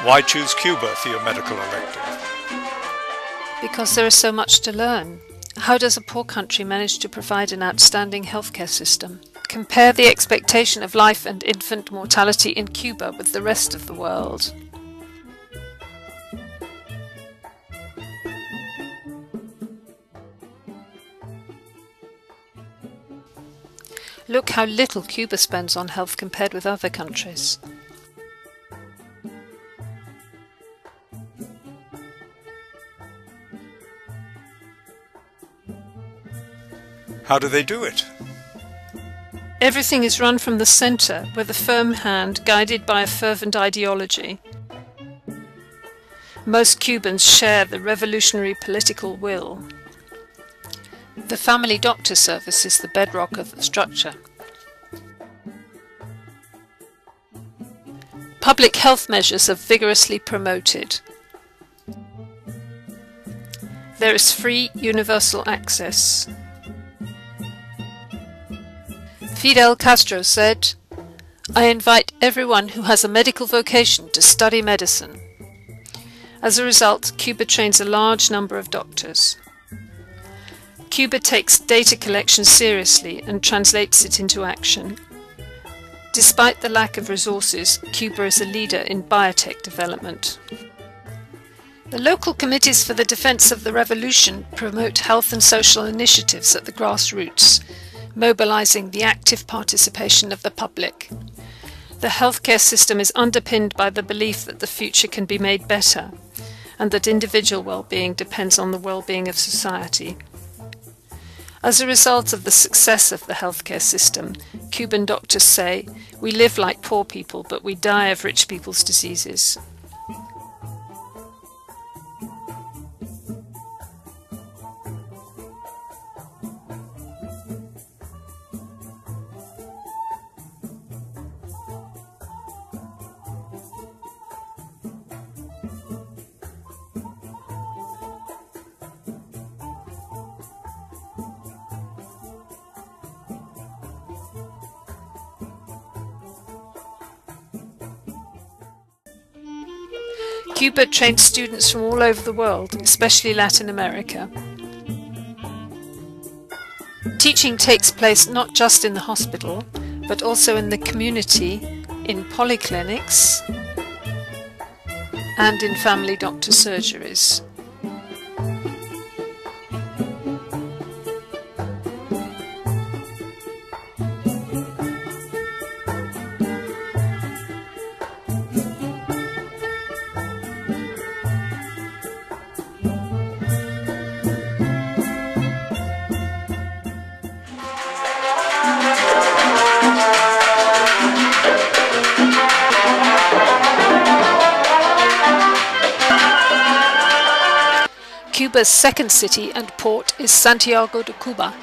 Why choose Cuba for your medical elective? Because there is so much to learn. How does a poor country manage to provide an outstanding healthcare system? Compare the expectation of life and infant mortality in Cuba with the rest of the world. Look how little Cuba spends on health compared with other countries. How do they do it? Everything is run from the centre, with a firm hand guided by a fervent ideology. Most Cubans share the revolutionary political will. The family doctor service is the bedrock of the structure. Public health measures are vigorously promoted. There is free universal access. Fidel Castro said, "I invite everyone who has a medical vocation to study medicine." As a result, Cuba trains a large number of doctors. Cuba takes data collection seriously and translates it into action. Despite the lack of resources, Cuba is a leader in biotech development. The local committees for the defense of the revolution promote health and social initiatives at the grassroots, mobilizing the active participation of the public. The healthcare system is underpinned by the belief that the future can be made better, and that individual well-being depends on the well-being of society. As a result of the success of the healthcare system, Cuban doctors say, "We live like poor people, but we die of rich people's diseases." Cuba trains students from all over the world, especially Latin America. Teaching takes place not just in the hospital, but also in the community, in polyclinics, and in family doctor surgeries. Cuba's second city and port is Santiago de Cuba.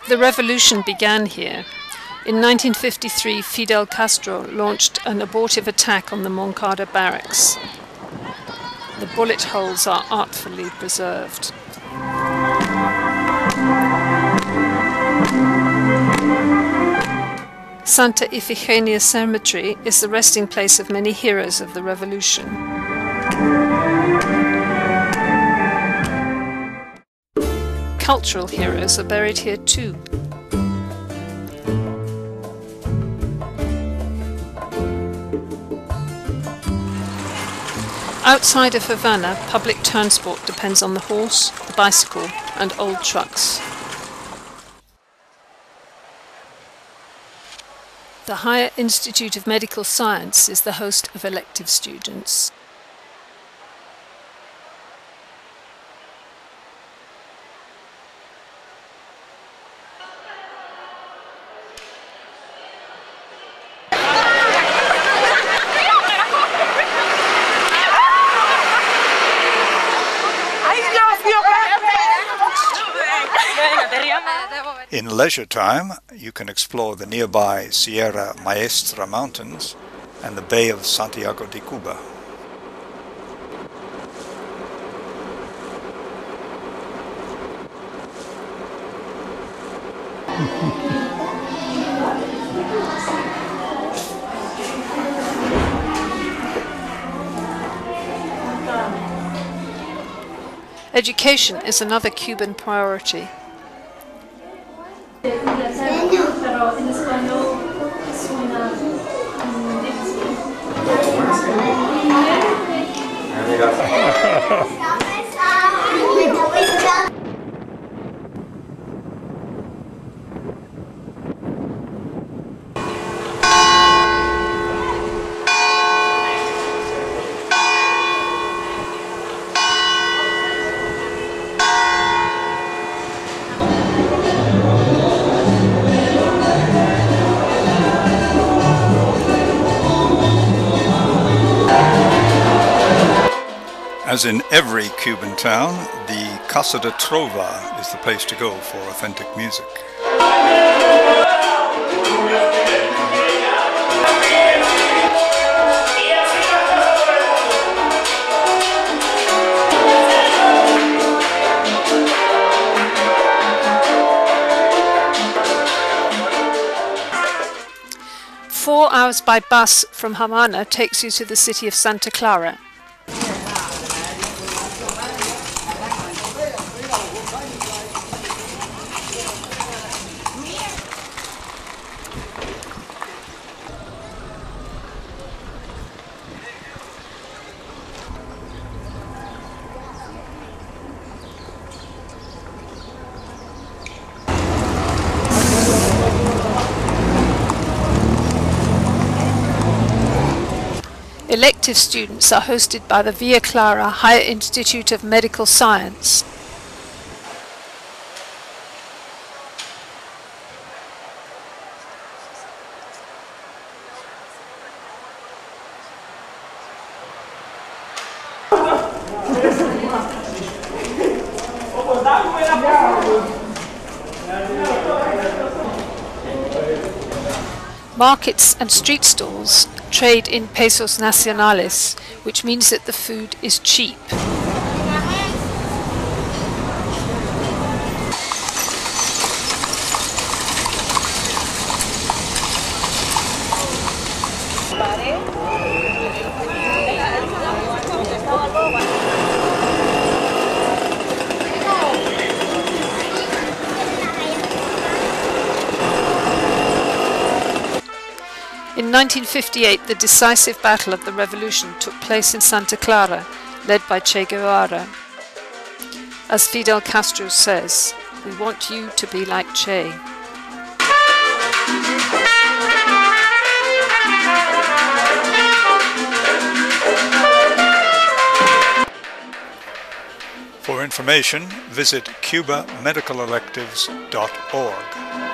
The revolution began here. In 1953, Fidel Castro launched an abortive attack on the Moncada barracks. The bullet holes are artfully preserved. Santa Ifigenia Cemetery is the resting place of many heroes of the revolution. Cultural heroes are buried here too. Outside of Havana, public transport depends on the horse, the bicycle, and old trucks. The Higher Institute of Medical Science is the host of elective students. In leisure time, you can explore the nearby Sierra Maestra Mountains and the Bay of Santiago de Cuba. Education is another Cuban priority. As in every Cuban town, the Casa de Trova is the place to go for authentic music. Four hours by bus from Havana takes you to the city of Santa Clara. Elective students are hosted by the Via Clara Higher Institute of Medical Science. Markets and street stalls trade in pesos nacionales, which means that the food is cheap. In 1958, the decisive battle of the revolution took place in Santa Clara, led by Che Guevara. As Fidel Castro says, "We want you to be like Che." For information, visit cubamedicaselectives.org.